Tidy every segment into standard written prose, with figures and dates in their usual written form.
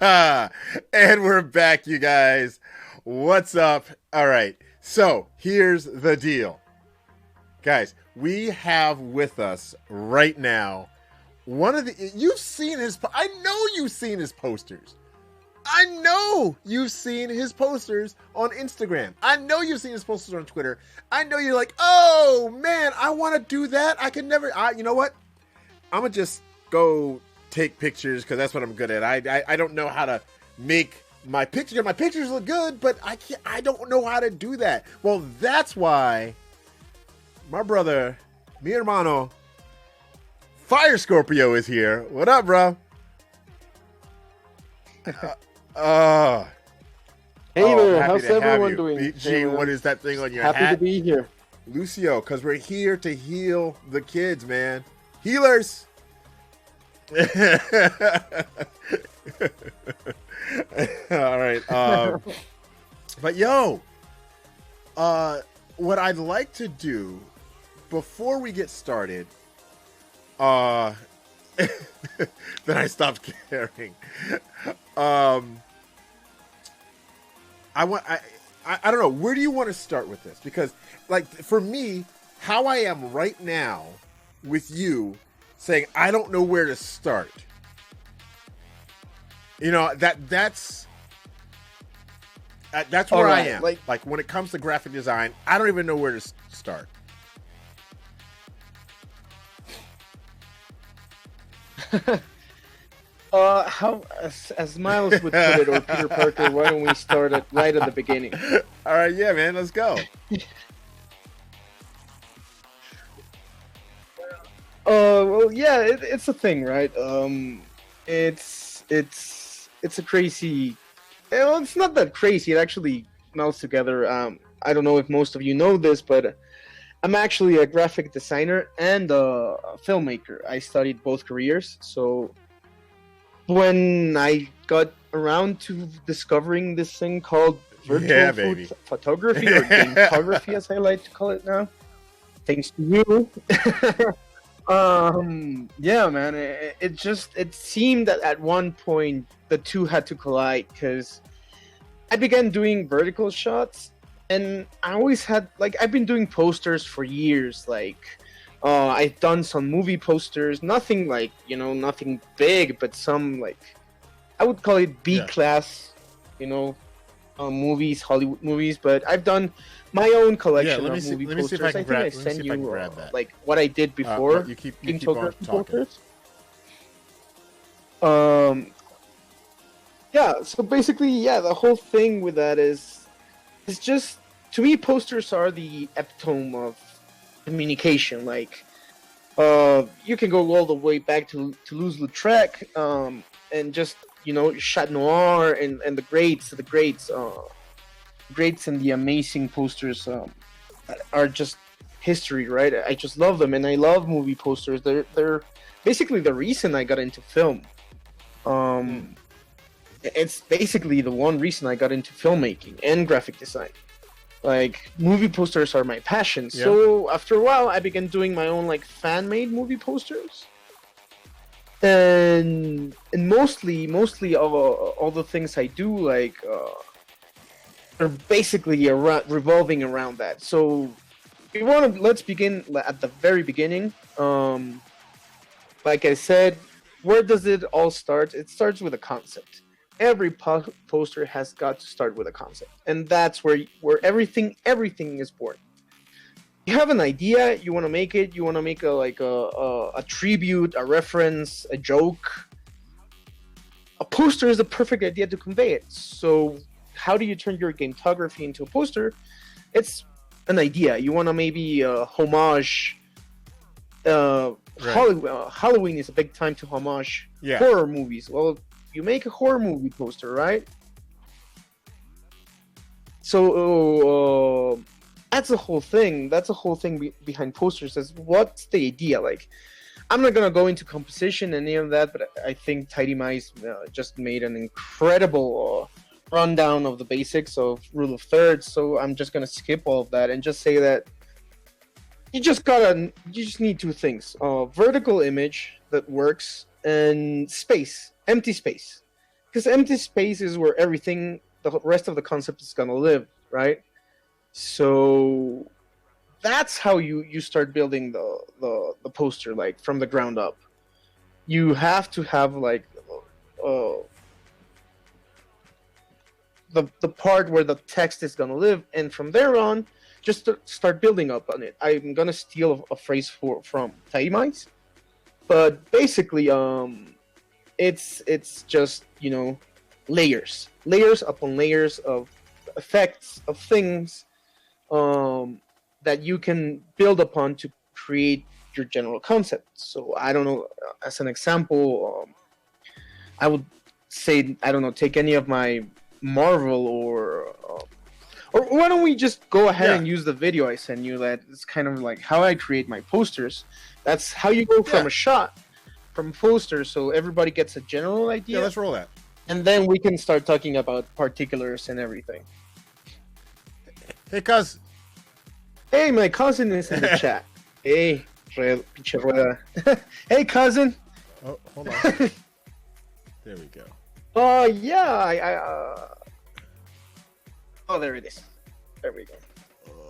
And we're back, you guys. What's up? All right. So here's the deal, guys. We have with us right now one of the. You've seen his. I know you've seen his posters. I know you've seen his posters on Instagram. I know you've seen his posters on Twitter. I know you're like, oh man, I want to do that. I can never. You know what? I'm gonna just go take pictures because that's what I'm good at. I don't know how to make my pictures. My pictures look good, but I can't. I don't know how to do that. Well, that's why my brother, mi hermano, Fire Scorpio is here. What up, bro? Uh, Hey there, happy how's to have everyone you. doing? BG, Hey, man. what is that thing on your Happy hat? to be here. Lucio, because we're here to heal the kids, man. Healers. All right. But yo, what I'd like to do before we get started, then I stopped caring. I don't know. Where do you want to start with this? Because, like, for me, how I am right now with you saying I don't know where to start. You know, that's where I am. Like when it comes to graphic design, I don't even know where to start. How as Miles would put it, or Peter Parker, why don't we start it right at the beginning? All right, yeah, man, let's go. Well, yeah, it's a thing, right? It's a crazy. Well, it's not that crazy. It actually melts together. I don't know if most of you know this, but I'm actually a graphic designer and a filmmaker. I studied both careers, so when I got around to discovering this thing called virtual photography or gameography, as I like to call it now, thanks to you. Yeah, man, it seemed that at one point the two had to collide because I began doing vertical shots, and I always had I've been doing posters for years. I've done some movie posters, nothing nothing big, but some I would call it B class, movies, Hollywood movies. But I've done my own collection of movie posters. I think I sent you what I did before. You keep on talking. Posters. Yeah. So basically, yeah, the whole thing with that is just, to me, posters are the epitome of communication. You can go all the way back to Toulouse-Lautrec, and just Chat Noir and the greats and the amazing posters that are just history, right? I just love them, and I love movie posters. They're basically the reason I got into film. It's basically the one reason I got into filmmaking and graphic design. Movie posters are my passion. Yeah. So after a while, I began doing my own fan-made movie posters. And mostly all the things I do are basically revolving around that. So let's begin at the very beginning. Like I said, where does it all start? It starts with a concept. Every poster has got to start with a concept, and that's where everything is born. You have an idea, you want to make it, you want to make a tribute, a reference, a joke. A poster is the perfect idea to convey it. So how do you turn your gameography into a poster? It's an idea. You want to maybe homage. Halloween is a big time to homage horror movies. Well, you make a horror movie poster, right? So that's the whole thing. That's the whole thing behind posters. Is what's the idea? I'm not gonna go into composition and any of that, but I think Tidy Mice just made an incredible rundown of the basics of rule of thirds. So I'm just gonna skip all of that and just say that you just need two things: vertical image that works and space. empty space, because empty space is where everything, the rest of the concept is gonna live, right? So that's how you start building the poster, like from the ground up. You have to have like uh, the part where the text is gonna live, and from there on, just start building up on it. I'm gonna steal a phrase from Taimais, but basically, it's just, you know, layers upon layers of effects of things, that you can build upon to create your general concept. So I don't know, as an example, I would say, I don't know, take any of my Marvel or why don't we just go ahead and use the video I sent you? That it's kind of like how I create my posters. That's how you go from a shot, from poster, so everybody gets a general idea. Yeah, let's roll that. And then we can start talking about particulars and everything. Hey, cuz. Hey, my cousin is in the chat. Hey, pinche rueda. Hey, cousin. Oh, hold on. There we go. Yeah, oh, there it is. There we go.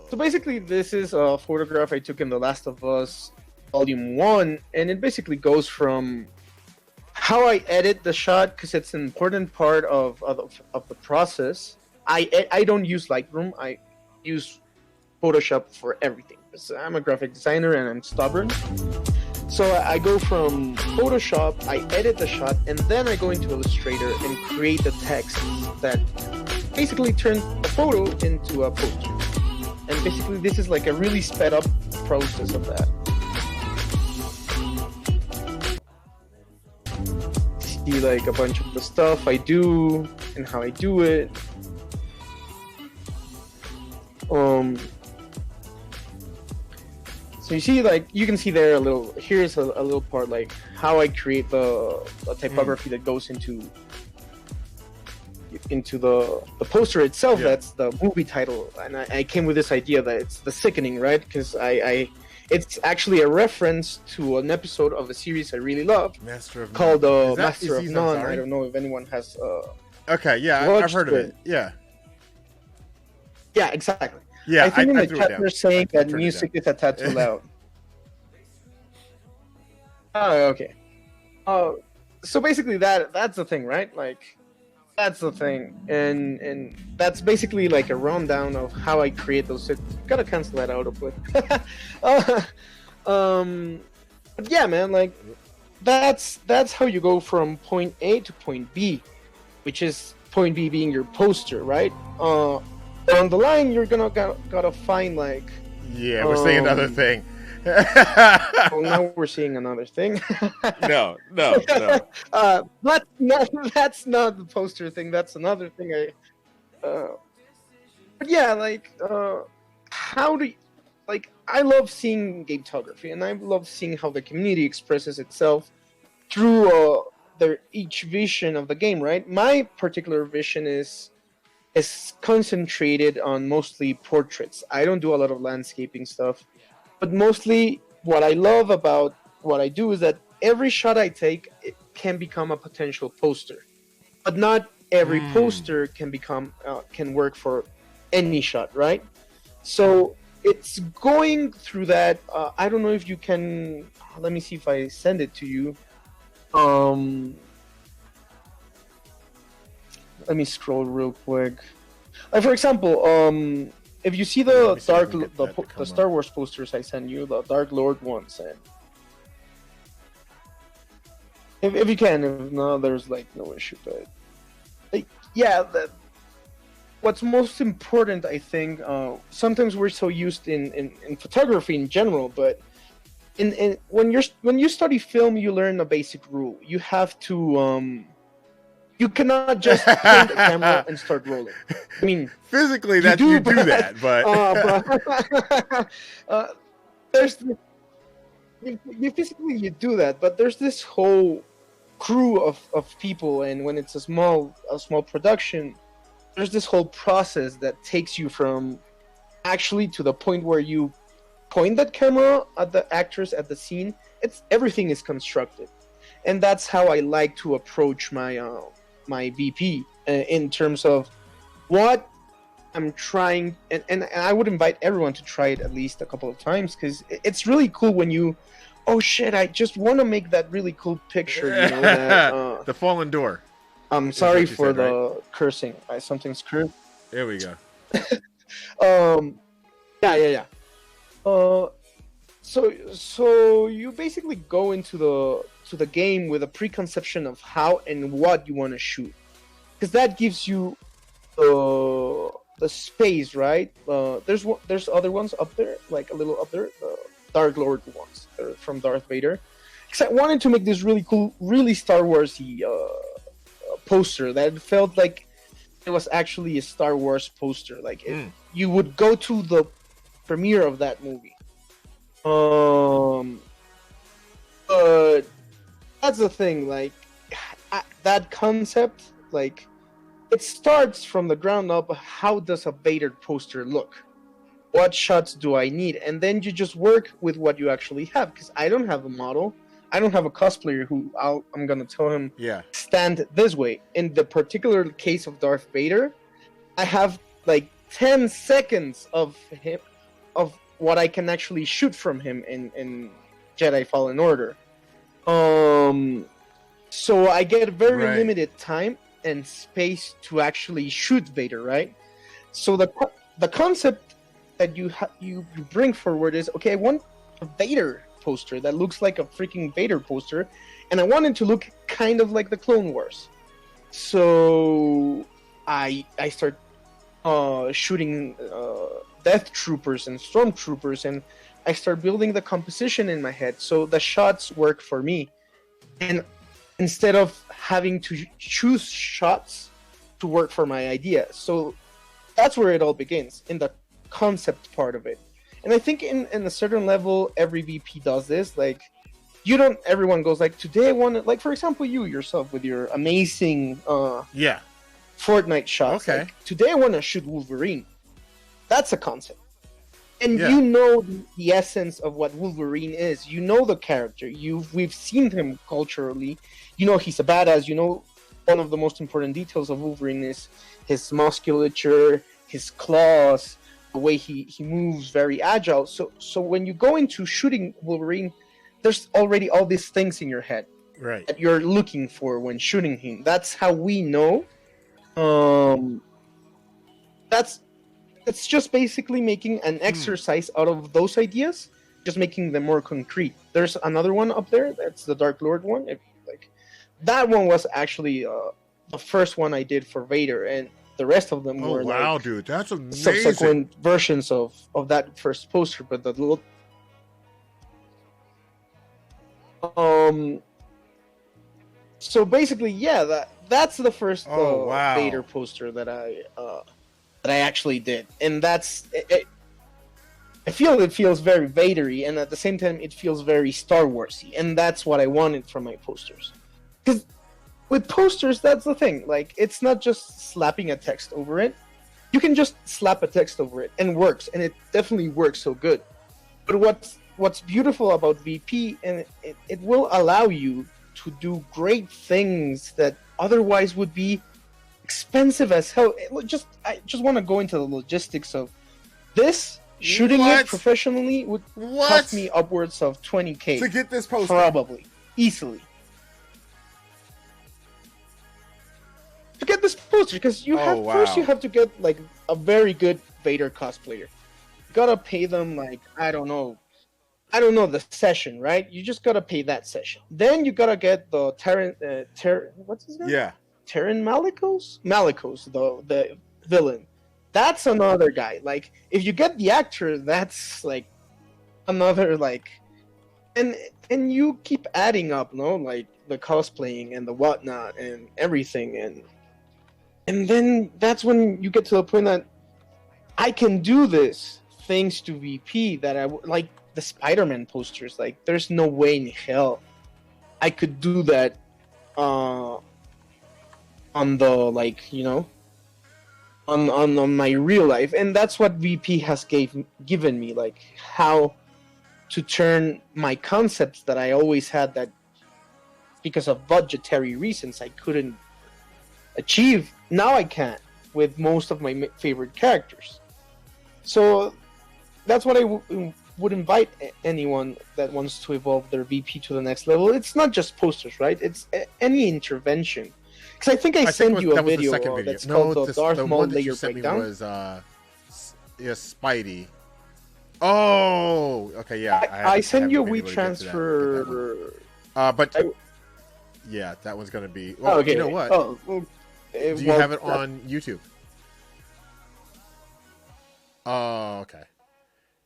So basically, this is a photograph I took in The Last of Us Volume 1, and it basically goes from how I edit the shot, because it's an important part of the process. I don't use Lightroom. I use Photoshop for everything, because I'm a graphic designer and I'm stubborn. So I go from Photoshop, I edit the shot, and then I go into Illustrator and create the text that basically turns a photo into a poster. And basically this is like a really sped up process of that. See like a bunch of the stuff I do and how I do it. So you see, like, you can see there a little, here's a little part, like, how I create the typography that goes into the poster itself. That's the movie title. And I came with this idea that it's The Sickening, right? Because it's actually a reference to an episode of a series I really love called Master of None. I don't know if anyone has... okay, yeah, I've heard of it. Yeah. Yeah, exactly. Yeah, I think in the chat they're saying that music is a tad too loud. Oh, okay. So basically that's the thing, right? Like, that's the thing, and that's basically like a rundown of how I create those. Gotta cancel that out a bit. But yeah, man, like that's how you go from point A to point B, which is point B being your poster, right? On the line, you're gotta find like. Yeah, we're seeing another thing. Well, now we're seeing another thing. No. That's not the poster thing. That's another thing. But yeah, like, how do you, like? I love seeing gametography, and I love seeing how the community expresses itself through each vision of the game. Right? My particular vision is concentrated on mostly portraits. I don't do a lot of landscaping stuff, but mostly what I love about what I do is that every shot I take, it can become a potential poster, but not every poster can work for any shot, right? So it's going through that. I don't know if you can. Let me see if I send it to you. Let me scroll real quick. Like, for example, if you see the Star Wars posters I sent you, the Dark Lord ones, and if you can, if not, there's like no issue. But like, yeah, what's most important, I think, sometimes we're so used in photography in general, but when you study film, you learn a basic rule. You have to you cannot just point the camera and start rolling. I mean, physically, you do that, but there's physically you do that, but there's this whole crew of people, and when it's a small production, there's this whole process that takes you from actually to the point where you point that camera at the actors at the scene. Everything is constructed. and that's how I like to approach my VP in terms of what I'm trying, and I would invite everyone to try it at least a couple of times, because it's really cool when you, oh shit, I just want to make that really cool picture, you know, that, the fallen door. I'm sorry what you for said, the cursing. Something's cursed. There we go. Yeah. So you basically go into the game with a preconception of how and what you want to shoot, because that gives you the space, right? There's other ones up there, like a little up there, the Dark Lord ones. They're from Darth Vader. Because I wanted to make this really cool, really Star Warsy poster that felt like it was actually a Star Wars poster. Like you would go to the premiere of that movie. But that's the thing. Like that concept, like it starts from the ground up. How does a Vader poster look? What shots do I need? And then you just work with what you actually have. Because I don't have a model. I don't have a cosplayer who I'm gonna tell him stand this way. In the particular case of Darth Vader, I have like 10 seconds of him, of what I can actually shoot from him in Jedi Fallen Order. So I get very limited time and space to actually shoot Vader, right? So the concept that you bring forward is, okay, I want a Vader poster that looks like a freaking Vader poster, and I want it to look kind of like the Clone Wars. So I start shooting Death Troopers and Stormtroopers, and I start building the composition in my head, so the shots work for me. And instead of having to choose shots to work for my idea. So that's where it all begins, in the concept part of it. And I think in a certain level, every VP does this. Like, everyone goes like, today I want to, like, for example, you yourself with your amazing Fortnite shots. Okay. Like, today I want to shoot Wolverine. That's a concept. And you know the essence of what Wolverine is. You know the character. We've seen him culturally. You know he's a badass. You know one of the most important details of Wolverine is his musculature, his claws, the way he moves, very agile. So when you go into shooting Wolverine, there's already all these things in your head that you're looking for when shooting him. That's how we know. It's just basically making an exercise out of those ideas, just making them more concrete. There's another one up there. That's the Dark Lord one. That one was actually the first one I did for Vader, and the rest of them were dude, that's amazing. Subsequent versions of that first poster. But the little so basically, that's the first Vader poster that I actually did, and that's it. I feel it feels very Vadery, and at the same time, it feels very Star Warsy, and that's what I wanted from my posters. Because with posters, that's the thing. Like, it's not just slapping a text over it. You can just slap a text over it, and it works, and it definitely works so good. But what's beautiful about VP, and it will allow you to do great things that otherwise would be expensive as hell. I just want to go into the logistics of this. Shooting it professionally would cost me upwards of $20,000 to get this poster, probably easily. To get this poster, because first you have to get like a very good Vader cosplayer. You gotta pay them like I don't know the session, right? You just gotta pay that session. Then you gotta get the Terran, what's his name? Yeah. Terran Malicos, the villain. That's another guy. Like, if you get the actor, that's like another like, and you keep adding up, no? Like the cosplaying and the whatnot and everything, and then that's when you get to the point that I can do this thanks to VP. That I like the Spider-Man posters. Like, there's no way in hell I could do that. On the, like, you know, on my real life, and that's what VP has given me, like, how to turn my concepts that I always had, that because of budgetary reasons I couldn't achieve. Now I can with most of my favorite characters. So that's what I would invite anyone that wants to evolve their VP to the next level. It's not just posters, right? It's any intervention. Because I think I sent you a video that's called the Darth Maul layer breakdown. Was Spidey. Oh, okay, yeah. I sent you a WeTransfer. Yeah, that one's gonna be. Well, okay. You know what? Do you have it on YouTube? Oh, okay.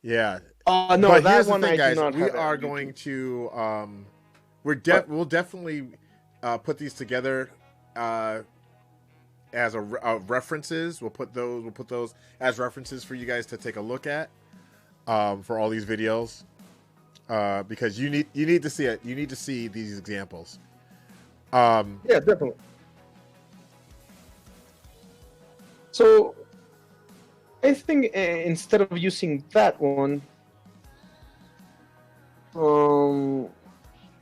Yeah. No, but that here's one the thing, I guys. do not We have are going to we'll definitely put these together as references. We'll put those as references for you guys to take a look at for all these videos because you need to see it. You need to see these examples. Yeah, definitely. So I think instead of using that one,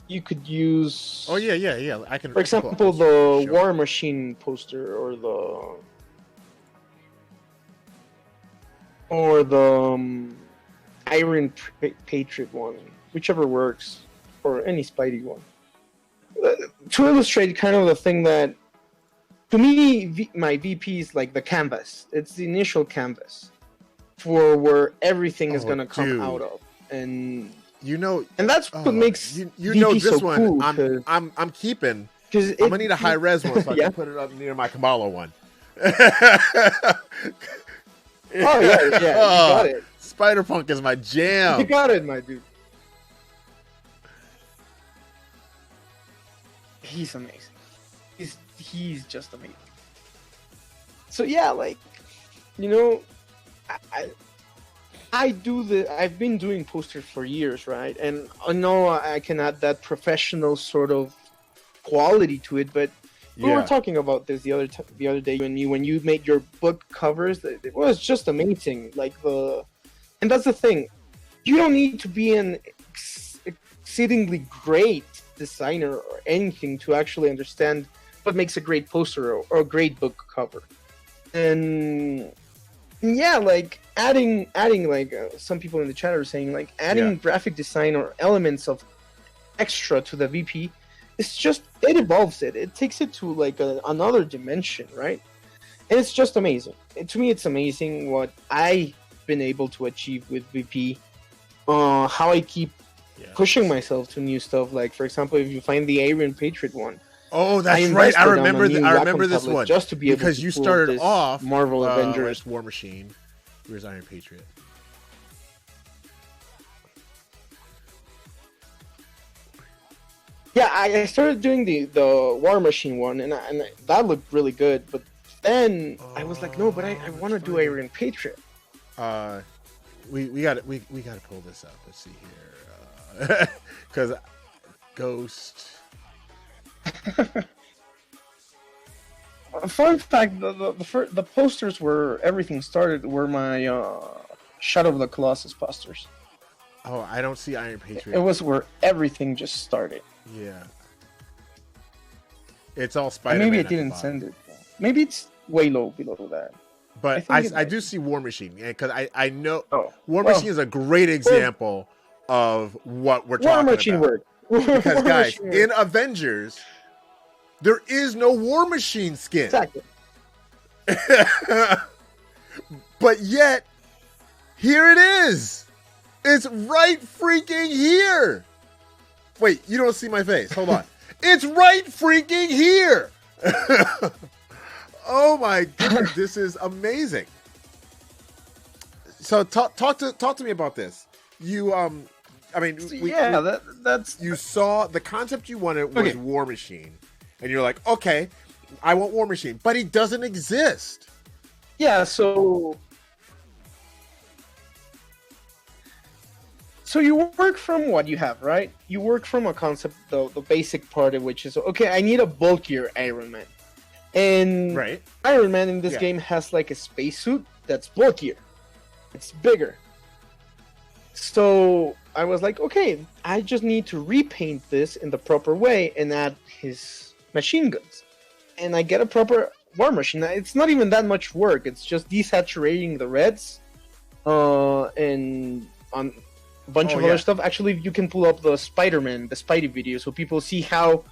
you could use. Oh yeah. I can. For example, the War Machine poster or the Iron Patriot one, whichever works, or any Spidey one. To illustrate kind of the thing that, to me, my VP is like the canvas. It's the initial canvas for where everything is gonna come out of, and that's what makes VP this so one. Cool. I'm keeping because I'm gonna need a high res one so I can put it up near my Kamala one. Oh yeah, you got it. Spider-Punk is my jam. You got it, my dude. He's amazing. He's just amazing. So yeah, like, I've been doing posters for years, right? And I know I can add that professional sort of quality to it, but we were talking about this the other day when you made your book covers. It was just amazing. And that's the thing. You don't need to be an exceedingly great designer or anything to actually understand what makes a great poster or a great book cover. And yeah, like adding like some people in the chat are saying, like adding graphic design or elements of extra to the VP, it evolves it. It takes it to like another dimension, right? And it's just amazing. To me, it's amazing what I've been able to achieve with VP. How I keep pushing myself to new stuff. Like, for example, if you find the Iron Patriot one. Oh, that's right. I remember this one. Just to be able because to you started off Marvel Avengers War Machine. Where's Iron Patriot? Yeah, I started doing the War Machine one, and that looked really good. But then I was like, no, but I want to do Iron Patriot. We got to pull this up. Let's see here, because Ghost. Fun fact: the posters where everything started were my Shadow of the Colossus posters. Oh, I don't see Iron Patriot. It was where everything just started. Yeah, it's all Spider-Man. Maybe it didn't send it. Maybe it's way low below that. But I do see War Machine because I know War Machine is a great example of what we're talking about. War Machine worked. Because guys, in Avengers, there is no War Machine skin. Exactly. But yet, here it is. It's right freaking here. Wait, you don't see my face. Hold on. It's right freaking here. Oh my goodness, this is amazing. So talk to me about this. You that's you saw the concept you wanted was War Machine, and you're like, okay, I want War Machine, but he doesn't exist. Yeah, so you work from what you have, right? You work from a concept, the basic part of which is, okay, I need a bulkier Iron Man. And Iron Man in this game has like a spacesuit that's bulkier. It's bigger. So I was like, okay, I just need to repaint this in the proper way and add his machine guns, and I get a proper war machine. It's not even that much work. It's just desaturating the reds, and on a bunch of other stuff. Actually, you can pull up the Spider-Man, the Spidey video, so people see how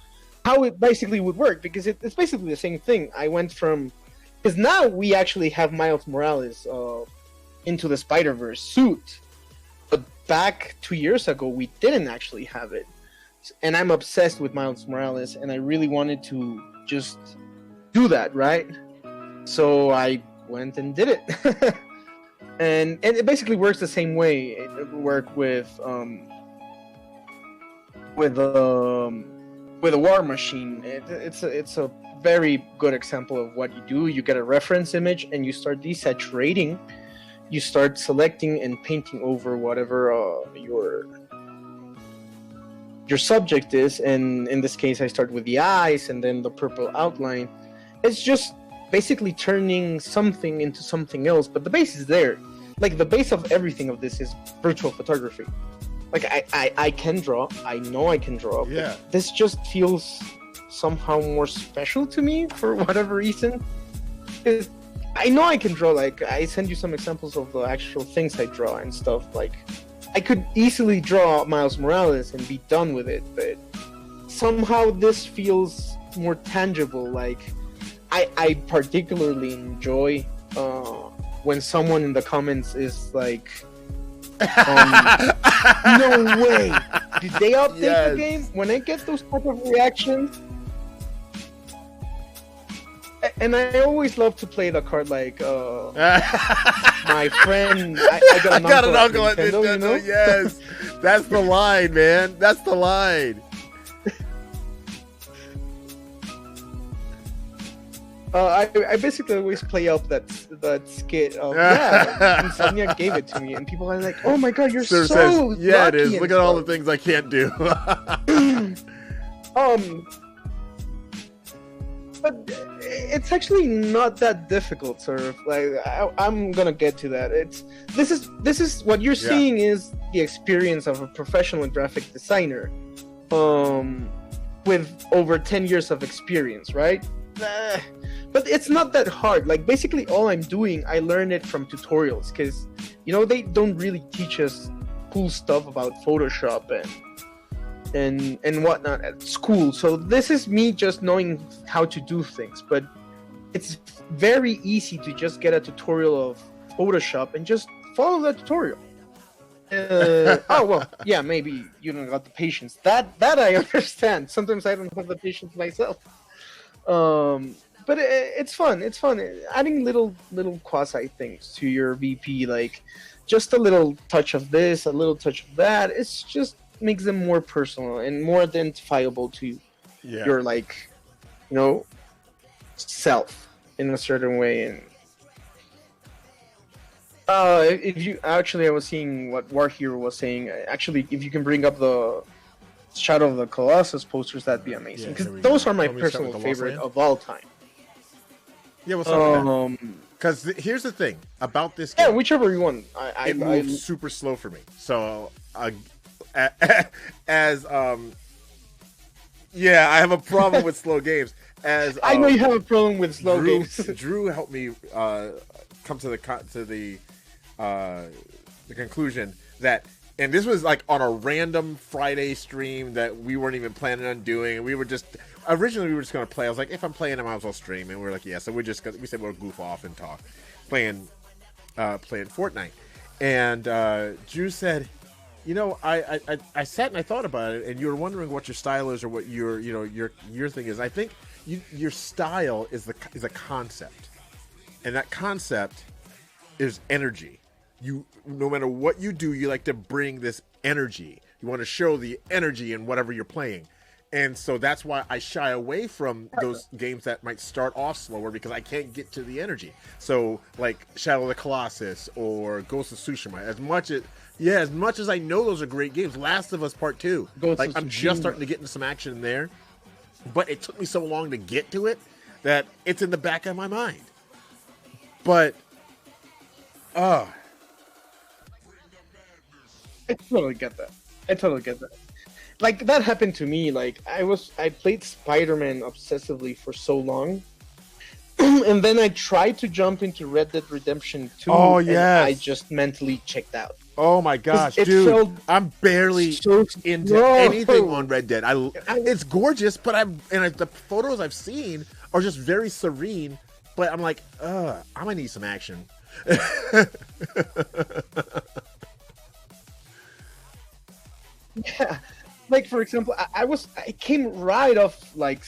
it basically would work, because it's basically the same thing. I went from, because now we actually have Miles Morales into the Spider-Verse suit, but back 2 years ago we didn't actually have it, and I'm obsessed with Miles Morales, and I really wanted to just do that, right? So I went and did it. and it basically works the same way. It worked with a war machine. It's a very good example of what you do. You get a reference image and you start desaturating. You start selecting and painting over whatever your subject is, and in this case I start with the eyes and then the purple outline. It's just basically turning something into something else, but the base is there. Like, the base of everything of this is virtual photography. Like, I can draw, I know I can draw, Yeah. but this just feels somehow more special to me for whatever reason. I know I can draw. Like, I send you some examples of the actual things I draw and stuff. Like, I could easily draw Miles Morales and be done with it, but somehow this feels more tangible. Like, I particularly enjoy when someone in the comments is like, no way, did they update the game? When I get those type of reactions, and I always love to play the card like, my friend, I got an uncle at Nintendo, you know? Yes, that's the line, man. That's the line. I basically always play up that skit of, yeah, Insomniac gave it to me, and people are like, oh my god, you're so says, yeah, it is. Look at all the stuff. things I can't do. But it's actually not that difficult, sort of. Like, I'm gonna get to that. This is what you're seeing is the experience of a professional graphic designer, with over 10 years of experience, right? But it's not that hard. Like, basically all I'm doing, I learned it from tutorials, because, you know, they don't really teach us cool stuff about Photoshop and whatnot at school. So this is me just knowing how to do things. But it's very easy to just get a tutorial of Photoshop and just follow that tutorial. Oh, well, yeah, maybe you don't got the patience. That I understand. Sometimes I don't have the patience myself. But it's fun. It's fun. Adding little quasi things to your VP, like just a little touch of this, a little touch of that. It's just makes them more personal and more identifiable to your, like, you know, self in a certain way. And if you actually, I was seeing what War Hero was saying. Actually, if you can bring up the Shadow of the Colossus posters, that'd be amazing, because those are my personal favorite of all time. Yeah, what's up? Because here's the thing about this game. Yeah, whichever you want. It moves super slow for me. So, I have a problem with slow games. I know you have a problem with slow games. Drew helped me come to the conclusion that, and this was like on a random Friday stream that we weren't even planning on doing. We were just originally going to play. I was like, if I'm playing, I might as well stream. And we were like, yeah. So we said we'll goof off and talk, playing Fortnite. And Drew said, you know, I sat and I thought about it, and you were wondering what your style is or what your thing is. I think your style is a concept, and that concept is energy. You, no matter what you do, you like to bring this energy. You want to show the energy in whatever you're playing. And so that's why I shy away from those games that might start off slower, because I can't get to the energy. So like Shadow of the Colossus or Ghost of Tsushima, as much as I know those are great games, Last of Us Part 2, I'm just starting to get into some action there, but it took me so long to get to it that it's in the back of my mind. But I totally get that. I totally get that. Like that happened to me. Like I played Spider-Man obsessively for so long, and then I tried to jump into Red Dead Redemption 2, Oh and I yes. just mentally checked out. Oh my gosh, It dude! felt I'm barely so into anything slow. on Red Dead. It's gorgeous, but the photos I've seen are just very serene. But I'm like, I'm gonna need some action. Yeah, like for example, I came right off like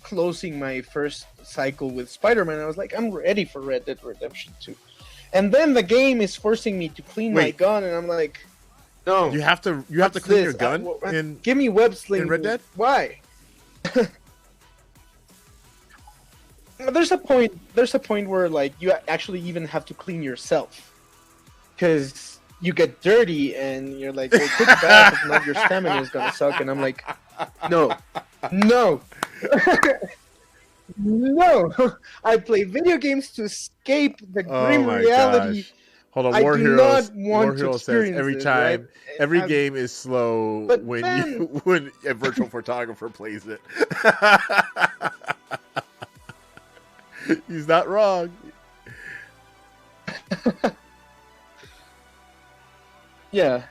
closing my first cycle with Spider-Man. I was like, I'm ready for Red Dead Redemption 2, and then the game is forcing me to clean my Wait. gun, and I'm like, no, You have to clean what's your this? gun in Give me web sling Red Dead? Why? There's a point. There's a point where like you actually even have to clean yourself because you get dirty and you're like, well, take a bath. If not, your stamina is gonna suck. And I'm like, no, no, no. I play video games to escape the grim my reality. gosh. Hold on, I War do Heroes. not want War to Heroes says experience every this, time, right? every I've- game is slow But when man- when a virtual photographer plays it. He's not wrong. Yeah.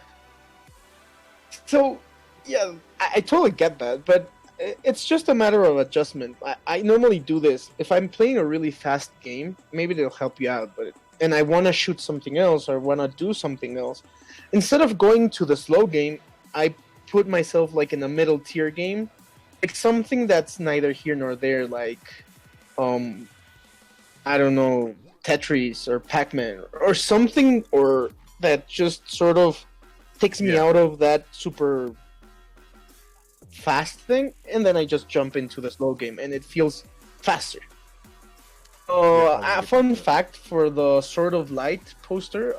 So, yeah, I totally get that, but it's just a matter of adjustment. I normally do this. If I'm playing a really fast game, maybe they'll help you out, and I want to shoot something else or want to do something else, instead of going to the slow game, I put myself like in a middle tier game, like something that's neither here nor there, like, I don't know, Tetris or Pac-Man or something, or that just sort of takes me Yeah. out of that super fast thing, and then I just jump into the slow game, and it feels faster. Yeah, A fun fact for the Sword of Light poster: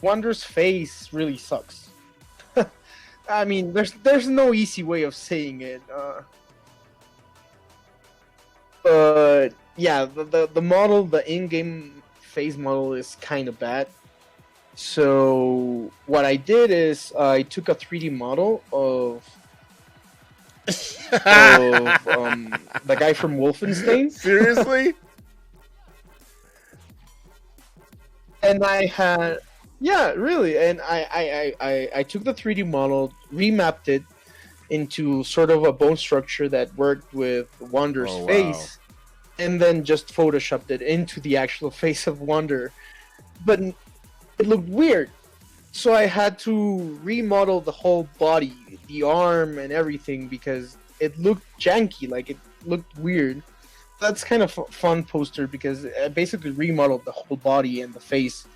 Wander's face really sucks. I mean, there's no easy way of saying it. But yeah, the model, the in-game face model is kind of bad. So what I did is I took a 3D model of the guy from Wolfenstein, Seriously? and I had really, and I took the 3D model, remapped it into sort of a bone structure that worked with Wander's Oh, wow. face, and then just photoshopped it into the actual face of Wander, but it looked weird. So I had to remodel the whole body, the arm and everything, because it looked janky, like it looked weird. That's kind of fun poster because I basically remodeled the whole body and the face,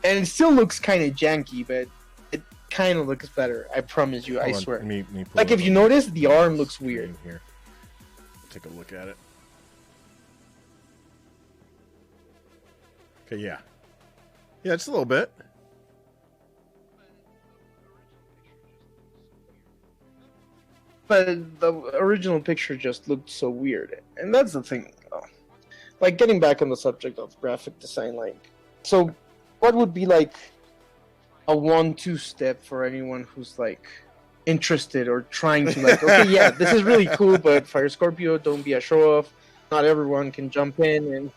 and it still looks kind of janky, but it kind of looks better. I promise you, I Hold on, swear. let me pull Like it if up you on notice, the arm the looks weird. screen here. Take a look at it. Okay, yeah. Yeah, just a little bit. But the original picture just looked so weird, and that's the thing. Like getting back on the subject of graphic design, like, so what would be like a 1-2 step for anyone who's like interested or trying to like, okay, yeah, this is really cool, but Fire Scorpio, don't be a show off. Not everyone can jump in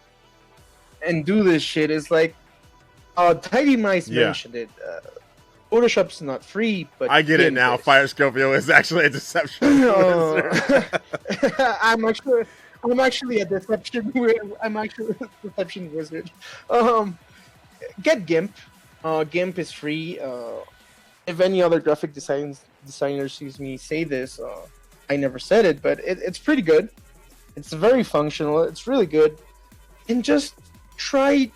and do this shit. It's like, Tidy Mice Yeah. mentioned it. Photoshop's not free, but I get it Gimp now. is. Fire Scorpio is actually a deception. Oh. I'm actually a deception. I'm actually a deception wizard. Get Gimp. Gimp is free. If any other graphic designer sees me say this, I never said it, but it's pretty good. It's very functional. It's really good. And just try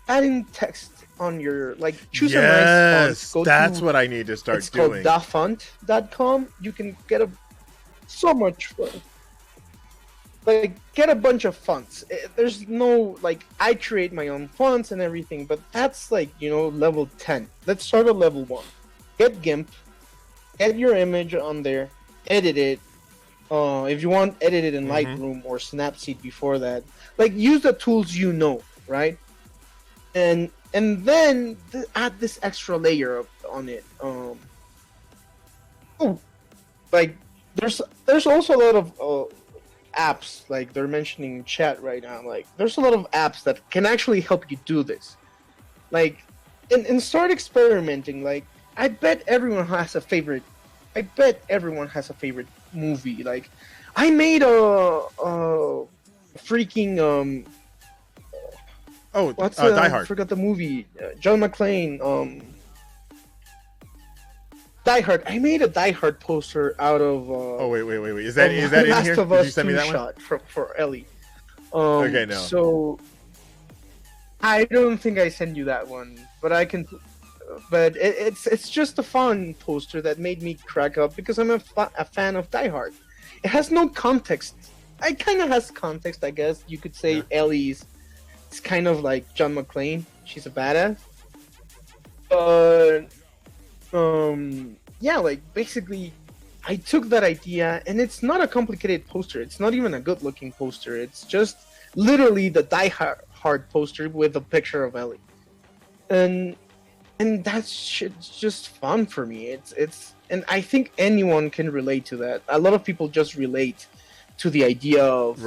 adding text on your, like, choose a nice font. That's what I need to start It's doing. called dafont.com. You can get so much fun. Like, get a bunch of fonts. There's no, like, I create my own fonts and everything, but that's like, level 10. Let's start at level 1. Get GIMP, get your image on there, edit it. If you want, edit it in Lightroom or Snapseed before that. Like, use the tools right? And and then add this extra layer on it. Oh, like there's also a lot of apps, like they're mentioning in chat right now. Like there's a lot of apps that can actually help you do this. Like, and start experimenting. Like I bet everyone has a favorite. I bet everyone has a favorite movie. Like I made a freaking what's Die Hard. I forgot the movie. John McClane. Die Hard. I made a Die Hard poster out of. Oh wait! Is that in here? Did you send me that shot for Ellie? Okay, no. So I don't think I sent you that one, but I can. But it's just a fun poster that made me crack up because I'm a fan of Die Hard. It has no context. It kind of has context, I guess. You could say Ellie's. It's kind of like John McClane. She's a badass. But yeah, like basically I took that idea, and it's not a complicated poster. It's not even a good looking poster. It's just literally the Die Hard poster with a picture of Ellie. And that's just fun for me. It's and I think anyone can relate to that. A lot of people just relate to the idea of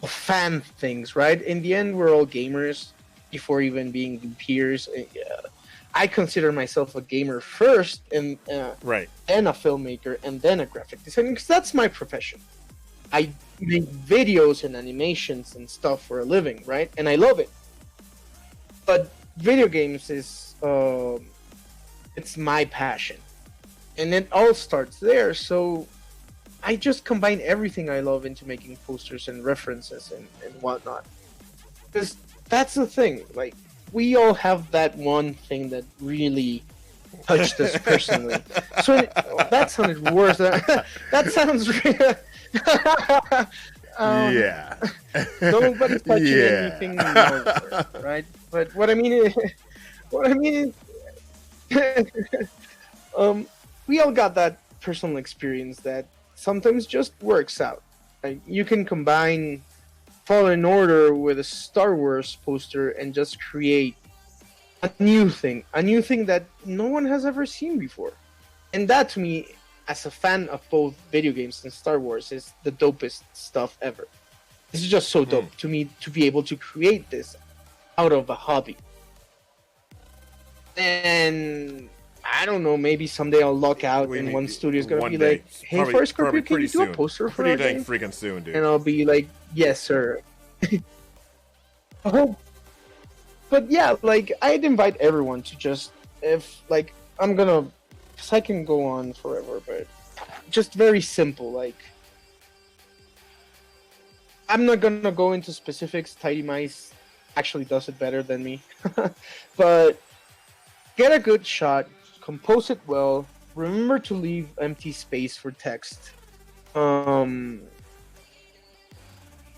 fan things, right? In the end, we're all gamers before even being peers. I consider myself a gamer first, and then a filmmaker, and then a graphic designer, because that's my profession. I make videos and animations and stuff for a living, right? And I love it. But video games is it's my passion, and it all starts there. So I just combine everything I love into making posters and references and whatnot. Because that's the thing, like, we all have that one thing that really touched us personally. So that sounded worse. That sounds real. Yeah. Nobody's touching anything nowhere, right? But what I mean is, we all got that personal experience that sometimes just works out. Like, you can combine Fallen Order with a Star Wars poster and just create a new thing that no one has ever seen before. And that, to me, as a fan of both video games and Star Wars, is the dopest stuff ever. This is just so dope to me to be able to create this out of a hobby. And I don't know, maybe someday I'll luck out and one studio is gonna be like, "Hey, Forrest Scorpio, can you do a poster for pretty dang freaking soon, dude?" And I'll be like, "Yes, sir." Oh, but yeah, like I'd invite everyone to just, if like because I can go on forever, but just very simple. Like, I'm not gonna go into specifics. Tidy Mice actually does it better than me, but get a good shot. Compose it well. Remember to leave empty space for text. And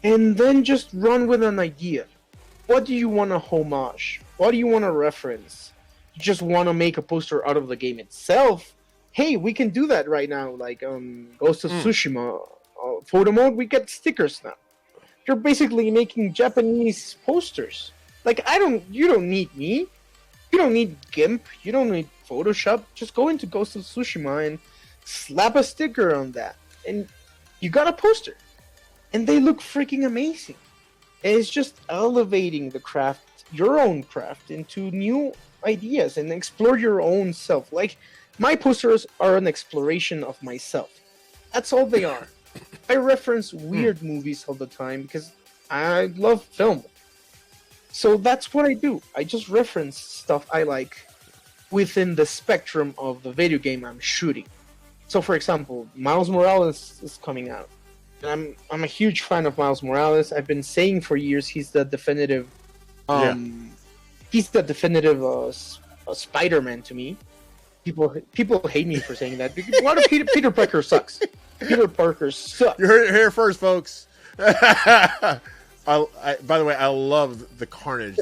then just run with an idea. What do you want to homage? What do you want to reference? You just want to make a poster out of the game itself? Hey, we can do that right now. Like Ghost of Tsushima photo mode, we get stickers now. You're basically making Japanese posters. Like you don't need me. You don't need GIMP. You don't need Photoshop. Just go into Ghost of Tsushima and slap a sticker on that, and you got a poster. And they look freaking amazing. And it's just elevating the craft, your own craft, into new ideas and explore your own self. Like, my posters are an exploration of myself. That's all they are. I reference weird movies all the time because I love film. So that's what I do. I just reference stuff I like within the spectrum of the video game I'm shooting. So, for example, Miles Morales is coming out. And I'm a huge fan of Miles Morales. I've been saying for years he's the definitive Spider-Man to me. People hate me for saying that. What if Peter Parker sucks? Peter Parker sucks. You heard it here first, folks. By the way, I love the carnage.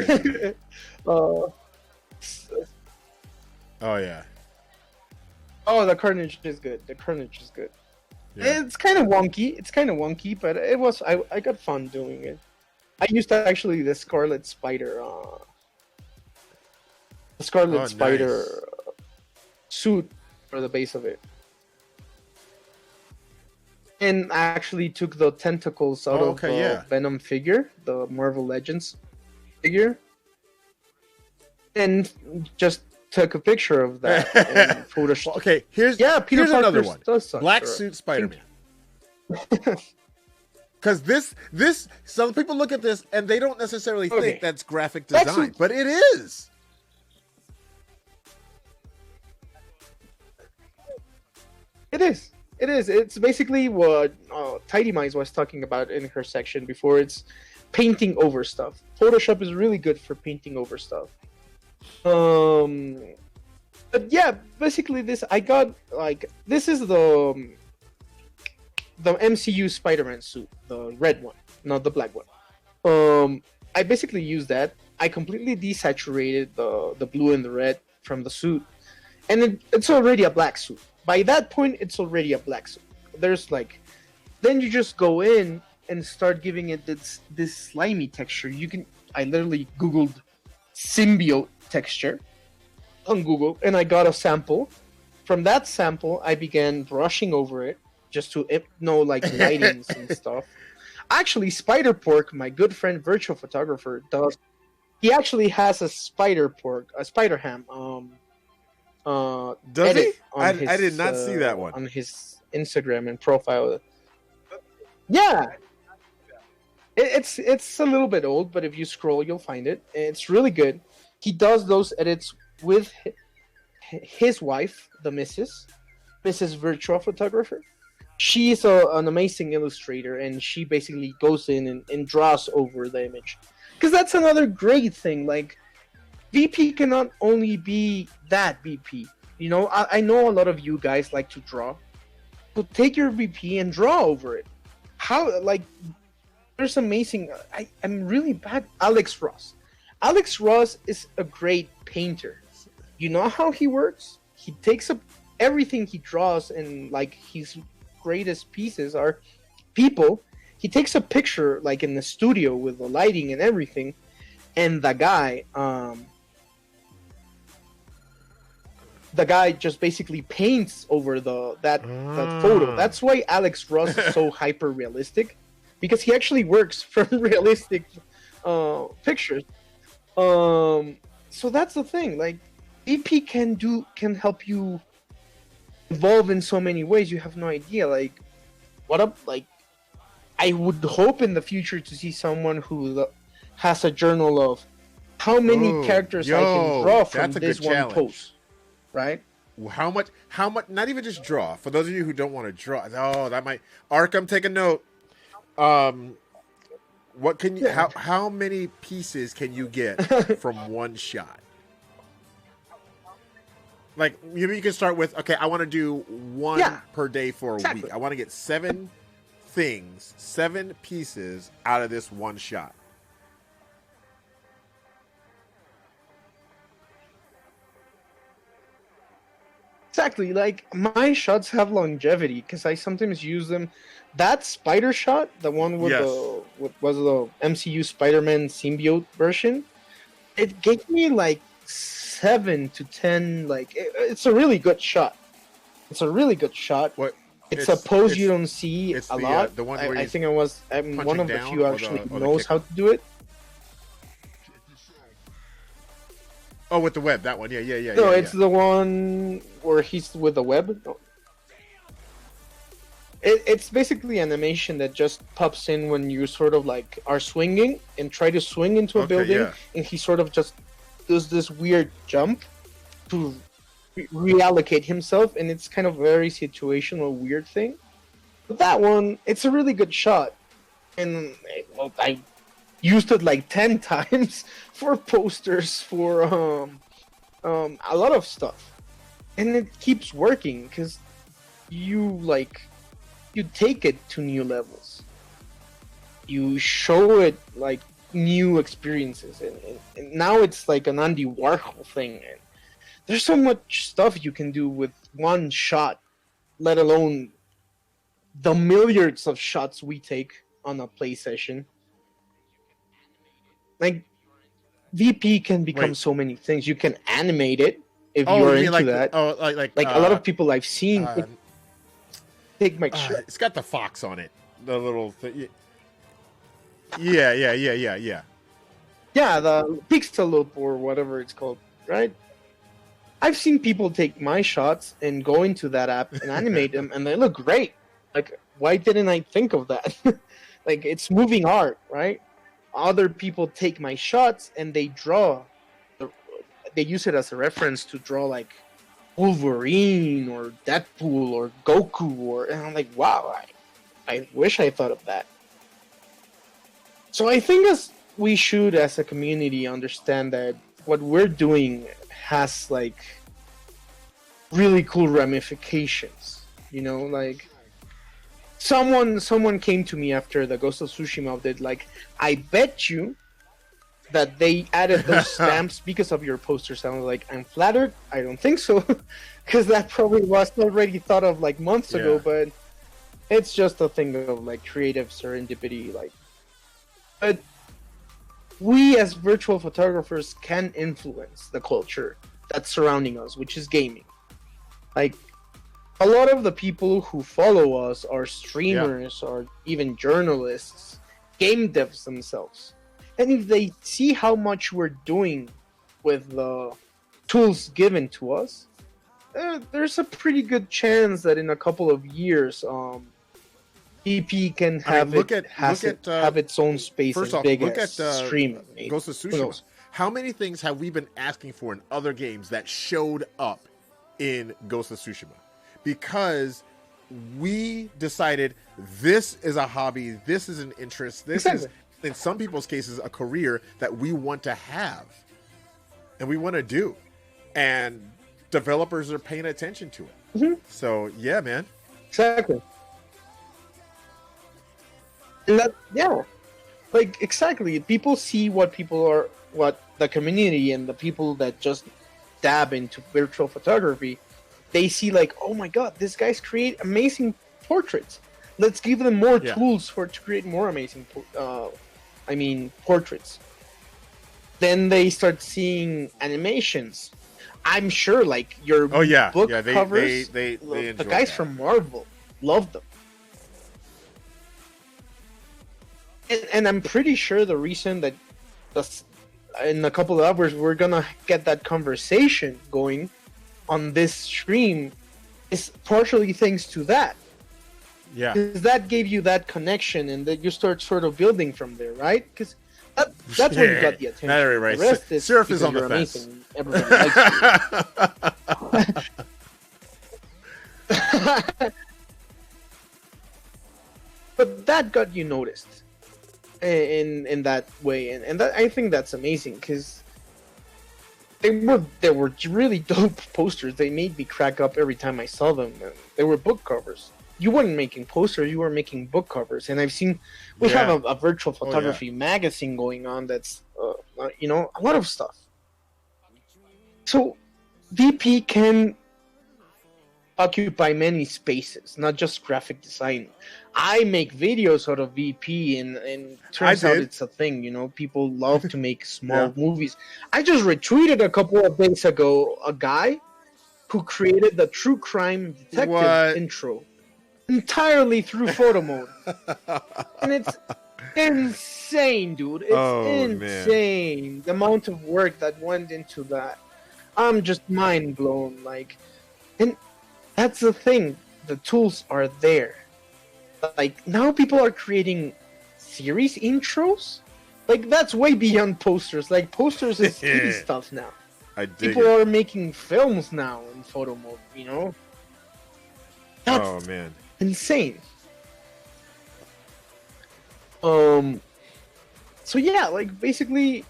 Oh yeah. Oh, the Carnage is good. Yeah. It's kind of wonky, but it was. I got fun doing it. I used actually the Scarlet Spider the Scarlet Oh, Spider nice. suit for the base of it. And I actually took the tentacles out Oh, of okay, the yeah. Venom figure, the Marvel Legends figure, and just took a picture of that and Well, photoshopped. okay, Yeah, Peter here's another Parker one. does such. Black Or suit think- Spider-Man. Because this, some people look at this and they don't necessarily Okay. think that's graphic Black design, suit- but it is. It is. It is. It's basically what Tidy Minds was talking about in her section before. It's painting over stuff. Photoshop is really good for painting over stuff. But yeah, basically this I got like this is the MCU Spider-Man suit, the red one, not the black one. I basically used that. I completely desaturated the blue and the red from the suit, and it's already a black suit. By that point, it's already a black suit. There's like, then you just go in and start giving it this slimy texture. I literally Googled symbiote texture on Google, and I got a sample. From that sample, I began brushing over it just to know like lightings and stuff. Actually, Spider Pork, my good friend virtual photographer, does. He actually has a Spider Pork, a Spider Ham. Does he? edit on I did not see that one. on his Instagram and profile. Yeah, it's a little bit old, but if you scroll, you'll find it. It's really good. He does those edits with his wife, the Mrs. Virtual Photographer. She's an amazing illustrator, and she basically goes in and draws over the image. Because that's another great thing. Like, VP cannot only be that VP. You know, I know a lot of you guys like to draw. But take your VP and draw over it. How, like, there's amazing. I'm really bad. Alex Ross. Alex Ross is a great painter. You know how he works? He takes up everything he draws, and like his greatest pieces are people. He takes a picture like in the studio with the lighting and everything, and the guy just basically paints over that photo. That's why Alex Ross is so hyper realistic, because he actually works from realistic pictures. So that's the thing. Like, EP can help you evolve in so many ways. You have no idea. Like, what up? Like, I would hope in the future to see someone who has a journal of how many characters I can draw from this one post, right? How much? Not even just draw. For those of you who don't want to draw, that might. Arkham, take a note. What can you? Yeah. How many pieces can you get from one shot? Like, you can start with, okay, I want to do one per day for a week. I want to get 7 things, 7 pieces out of this one shot. Exactly. Like, my shots have longevity because I sometimes use them. That spider shot, the one with what was the MCU Spider-Man symbiote version, it gave me like 7 to 10. Like, it's a really good shot. It's a really good shot. What? It's a pose you don't see a lot. The one where I think I'm one of the few actually who knows how to do it. Oh, with the web, that one. Yeah. No, it's the one where he's with the web. No. It's basically animation that just pops in when you sort of like are swinging and try to swing into a building, and he sort of just does this weird jump to reallocate himself, and it's kind of a very situational, weird thing. But that one, it's a really good shot, and I used it like 10 times for posters, for a lot of stuff, and it keeps working because you take it to new levels. You show it like new experiences, and now it's like an Andy Warhol thing. And there's so much stuff you can do with one shot, let alone the milliards of shots we take on a play session. Like, VP can become Wait. so many things. You can animate it if Oh, you're you mean into like that. Like a lot of people I've seen take my shirt. it's got the fox on it. The little thing. Yeah. Yeah, the Pixeloop or whatever it's called, right? I've seen people take my shots and go into that app and animate them, and they look great. Like, why didn't I think of that? Like, it's moving art, right? Other people take my shots and they draw. They use it as a reference to draw like Wolverine or Deadpool or Goku, and I'm like, wow, I wish I thought of that. So I think we should, as a community, understand that what we're doing has like really cool ramifications. You know, like someone came to me after the Ghost of Tsushima update, like, I bet you that they added those stamps because of your posters. I was like, I'm flattered. I don't think so, because that probably was already thought of like months ago. But it's just a thing of like creative serendipity. Like, but we as virtual photographers can influence the culture that's surrounding us, which is gaming. Like, a lot of the people who follow us are streamers or even journalists, game devs themselves. And if they see how much we're doing with the tools given to us, there's a pretty good chance that in a couple of years, VP can have have its own space. First as off, big look as at streaming. Ghost of Tsushima. How many things have we been asking for in other games that showed up in Ghost of Tsushima? Because we decided this is a hobby, this is an interest, this is, in some people's cases, a career that we want to have and we want to do. And developers are paying attention to it. Mm-hmm. So, yeah, man. Exactly. And that, yeah. Like, exactly. People see what the community and the people that just dab into virtual photography, they see like, oh my god, these guys create amazing portraits. Let's give them more tools to create more amazing portraits. Then they start seeing animations. I'm sure like your book covers, they the guys from Marvel love them. And I'm pretty sure the reason that in a couple of hours we're gonna get that conversation going on this stream is partially thanks to that. Yeah. Because that gave you that connection and that you start sort of building from there, right? Because that's when you got the attention. Right. The rest is Surf is on the fence. Amazing. Everybody likes you. But that got you noticed in that way, and that, I think that's amazing because they were really dope posters. They made me crack up every time I saw them. They were book covers. You weren't making posters, you were making book covers. And I've seen we have a virtual photography magazine going on that's a lot of stuff. So VP can occupy many spaces, not just graphic design. I make videos out of VP, and turns out it's a thing. People love to make small movies. I just retweeted a couple of days ago a guy who created the True Crime Detective intro entirely through photo mode, and it's insane, dude. It's insane, man. The amount of work that went into that. I'm just mind blown. And that's the thing. The tools are there. Like, now people are creating series intros. Like, that's way beyond posters. Like, posters is TV stuff now. People are making films now in photo mode, That's man, insane. So yeah, like, basically,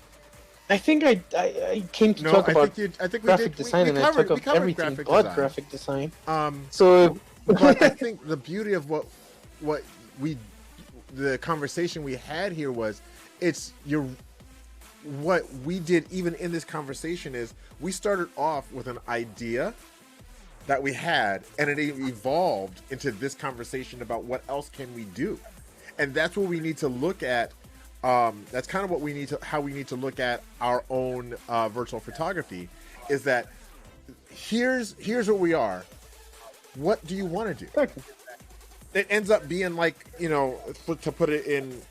I think I came to talk about graphic design, and I took up everything but graphic design. But I think the beauty of the conversation we had here was, what we did even in this conversation is we started off with an idea that we had, and it evolved into this conversation about what else can we do. And that's what we need to look at that's kind of what we need to, how we need to look at our own virtual photography. Is that here's what we are. What do you want to do? It ends up being like, you know, to put it in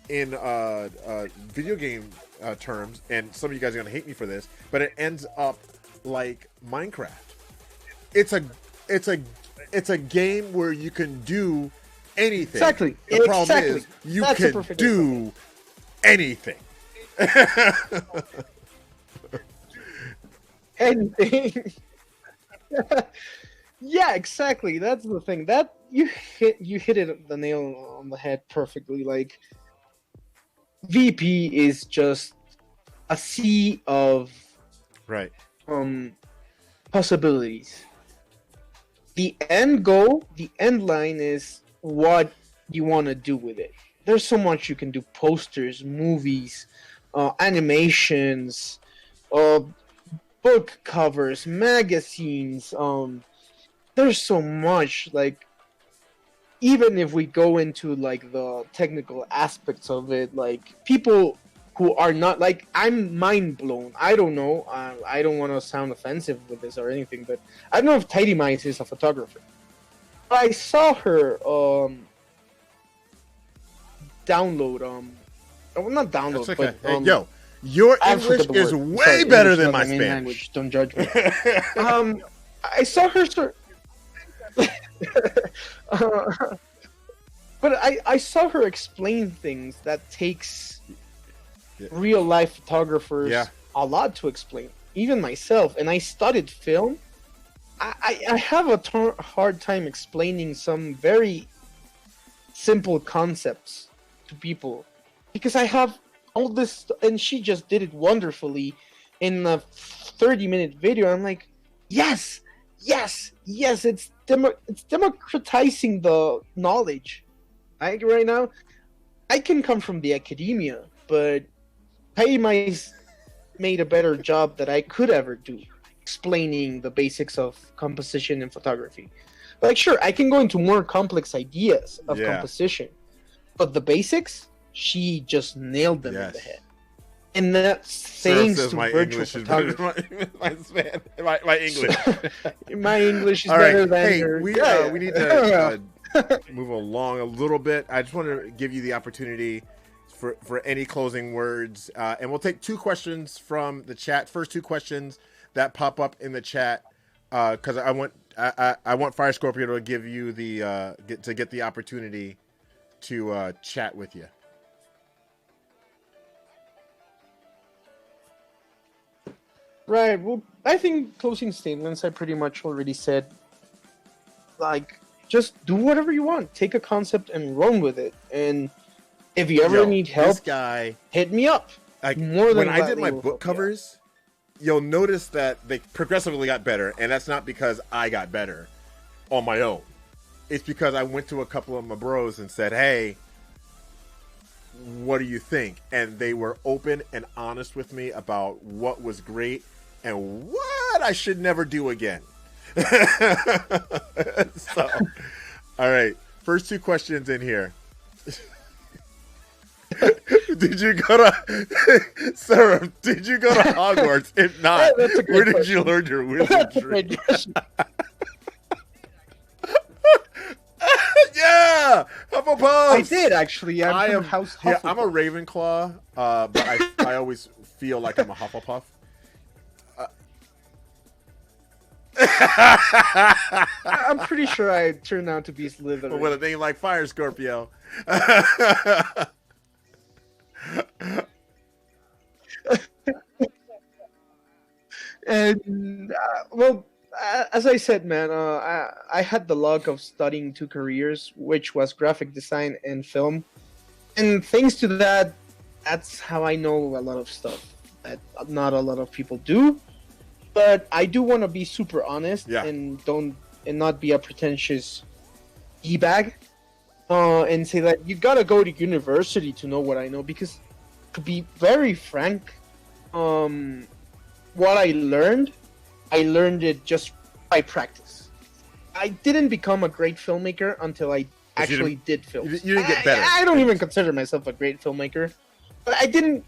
video game terms, and some of you guys are gonna hate me for this, but it ends up like Minecraft. It's a game where you can do anything. Exactly. The problem is you can do anything. Anything. Yeah, exactly. That's the thing. That you hit it the nail on the head perfectly. Like, VP is just a sea of Right. possibilities. The end goal, the end line is what you want to do with it. There's so much you can do: posters, movies, animations, book covers, magazines. There's so much. Like, even if we go into like the technical aspects of it, like, people who are not, like, I'm mind blown. I don't know. I don't want to sound offensive with this or anything, but I don't know if Tidy Mice is a photographer. I saw her download well, not download, That's okay. but Hey, yo, your English is way better than my Spanish. Language. Don't judge me. I saw her but I saw her explain things that takes real life photographers a lot to explain, even myself. And I studied film. I have a hard time explaining some very simple concepts to people, because I have all this, and she just did it wonderfully in a 30-minute video. I'm like, yes, it's democratizing the knowledge. Right now, I can come from the academia, but Patty Mice made a better job that I could ever do, explaining the basics of composition and photography. Like, sure, I can go into more complex ideas of composition, but the basics, she just nailed them in the head. And that's thanks to virtual photography. My English. My English is all better right. than hey, your... we need to move along a little bit. I just want to give you the opportunity for any closing words, and we'll take 2 questions from the chat. First 2 questions that pop up in the chat, because I want Fire Scorpio to give you the get the opportunity to chat with you. Right. Well, I think closing statements I pretty much already said. Like, just do whatever you want. Take a concept and run with it. And if you ever need help, this guy, hit me up. Like, more than when I did my book covers, you'll notice that they progressively got better, and that's not because I got better on my own. It's because I went to a couple of my bros and said, "Hey, what do you think?" And they were open and honest with me about what was great and what I should never do again. So, all right, first 2 questions in here. Did you go to Sarah? Did you go to Hogwarts? If not, where did you learn your wizardry? Yeah, Hufflepuff. I did actually. I'm House Hufflepuff. Yeah, I'm a Ravenclaw, but I always feel like I'm a Hufflepuff. I'm pretty sure I turned out to be Slytherin. But with a name like Fire Scorpio. And well, as I said, man, I had the luck of studying 2 careers, which was graphic design and film. And thanks to that, that's how I know a lot of stuff that not a lot of people do. But I do want to be super honest and not be a pretentious e-bag, and say that you gotta go to university to know what I know. Because, to be very frank, what I learned it just by practice. I didn't become a great filmmaker until I actually did film. You didn't get better. I don't even consider myself a great filmmaker. But I didn't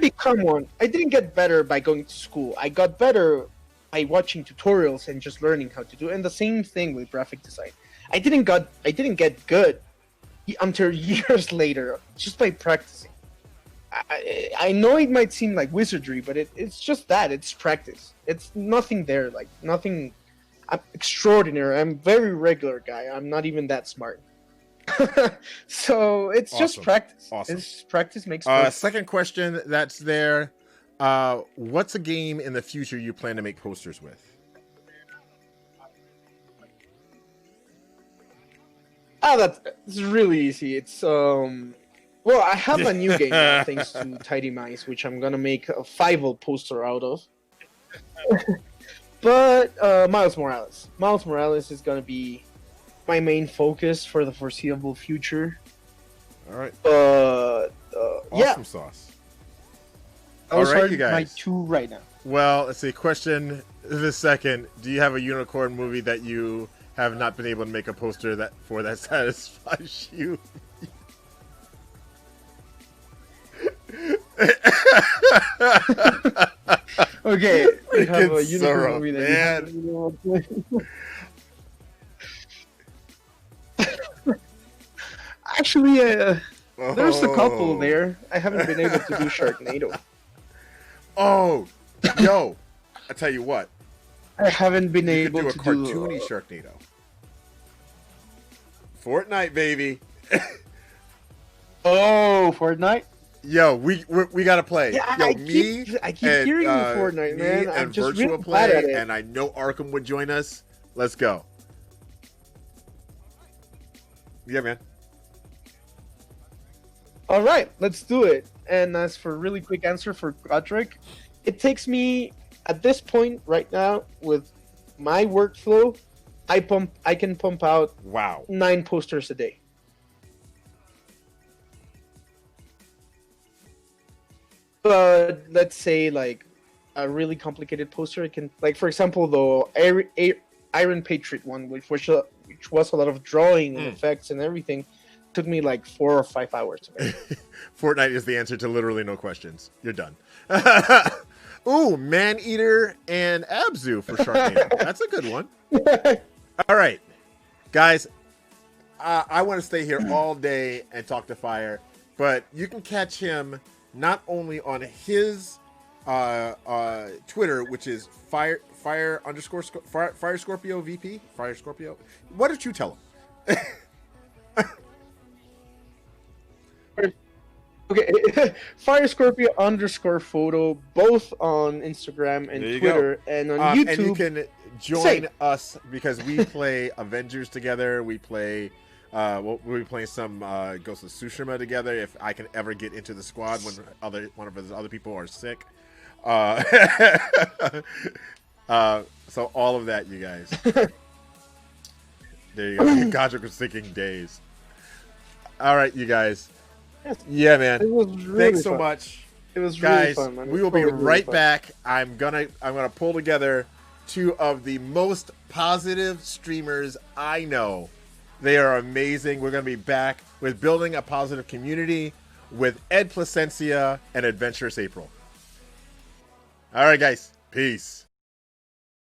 become one. I didn't get better by going to school. I got better by watching tutorials and just learning how to do it. And the same thing with graphic design. I didn't get good until years later just by practicing. I know it might seem like wizardry, but it's just that. It's practice. It's nothing there, like nothing extraordinary. I'm a very regular guy. I'm not even that smart. So it's just Awesome. practice. Awesome. It's practice makes perfect. Second question that's there. What's a game in the future you plan to make posters with? That's really easy. It's well, I have a new game now, thanks to Tidy Mice, which I'm gonna make a Fievel poster out of. But Miles Morales. Miles Morales is gonna be my main focus for the foreseeable future. All right. But yeah, Awesome sauce. those All right, are you guys. my two right now. Well, let's see. Question the second. Do you have a unicorn movie that you have not been able to make a poster that satisfies you? Okay, we have a Freaking unicorn sorrow, movie that man. you have. Actually, there's a couple Oh. there. I haven't been able to do Sharknado. Oh, yo! I tell you what. I haven't been You could able do a to cartoony do. Sharknado. Fortnite, baby. Oh, Fortnite. Yo, we gotta play. Yeah, Yo, I me keep and, hearing Fortnite, me man. I'm and just Virtual really bad play, at it. and I know Arkham would join us. Let's go. Yeah, man. All right, let's do it. And as for a really quick answer for Godric, it takes me at this point right now with my workflow, I can pump out Wow. 9 posters a day. But let's say like a really complicated poster, it can, like, for example, the Iron Patriot one, which was a lot of drawing and effects and everything, took me like 4 or 5 hours to make. Fortnite is the answer to literally no questions. You're done. Ooh, Maneater and Abzu for Sharknado. That's a good one. All right, guys. I want to stay here all day and talk to Fire, but you can catch him not only on his Twitter, which is Fire Scorpio VP. Fire Scorpio. What did you tell him? Okay, Fire Scorpio _photo, both on Instagram and There you Twitter, and on YouTube. And you can join Same. us because we play Avengers together. We play. We'll be playing some Ghost of Tsushima together. If I can ever get into the squad when one of his other people are sick. So all of that, you guys. There you go. Godric was thinking days. All right, you guys. Yeah, man. It was really Thanks so fun. much. It was really Guys, fun, man. we It will was be really right fun. back. I'm gonna pull together 2 of the most positive streamers I know. They are amazing. We're gonna be back with building a positive community with Ed Placencia and Adventurous April. All right, guys. Peace.